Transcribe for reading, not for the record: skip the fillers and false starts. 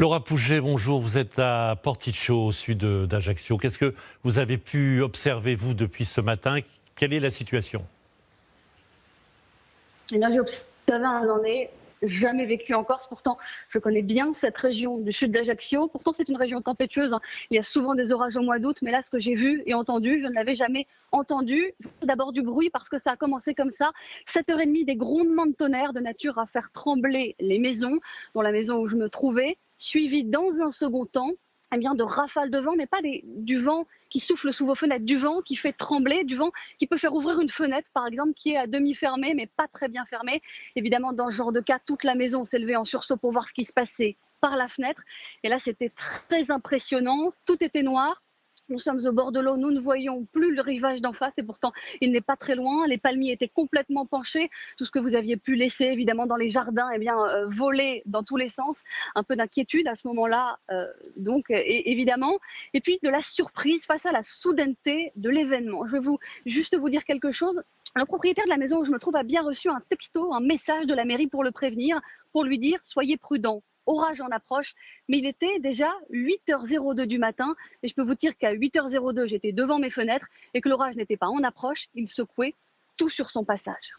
Laura Pouget, bonjour. Vous êtes à Porticcio, au sud d'Ajaccio. Qu'est-ce que vous avez pu observer, vous, depuis ce matin? Quelle est la situation? Eh bien, j'ai observé, j'en ai jamais vécu en Corse. Pourtant, je connais bien cette région du sud d'Ajaccio. Pourtant, c'est une région tempétueuse, hein. Il y a souvent des orages au mois d'août. Mais là, ce que j'ai vu et entendu, je ne l'avais jamais entendu. D'abord du bruit, parce que ça a commencé comme ça. 7h30, des grondements de tonnerre de nature à faire trembler les maisons, dont la maison où je me trouvais, suivi dans un second temps eh bien, de rafales de vent, mais pas du vent qui souffle sous vos fenêtres, du vent qui fait trembler, du vent qui peut faire ouvrir une fenêtre, par exemple, qui est à demi fermée, mais pas très bien fermée. Évidemment, dans ce genre de cas, toute la maison s'est levée en sursaut pour voir ce qui se passait par la fenêtre. Et là, c'était très impressionnant. Tout était noir. Nous sommes au bord de l'eau, nous ne voyons plus le rivage d'en face et pourtant il n'est pas très loin. Les palmiers étaient complètement penchés. Tout ce que vous aviez pu laisser évidemment dans les jardins, eh bien, volait dans tous les sens. Un peu d'inquiétude à ce moment-là, évidemment. Et puis de la surprise face à la soudaineté de l'événement. Je vais juste vous dire quelque chose. Le propriétaire de la maison où je me trouve a bien reçu un texto, un message de la mairie pour le prévenir, pour lui dire « Soyez prudent ». Orage en approche, mais il était déjà 8h02 du matin et je peux vous dire qu'à 8h02, j'étais devant mes fenêtres et que l'orage n'était pas en approche, il secouait tout sur son passage.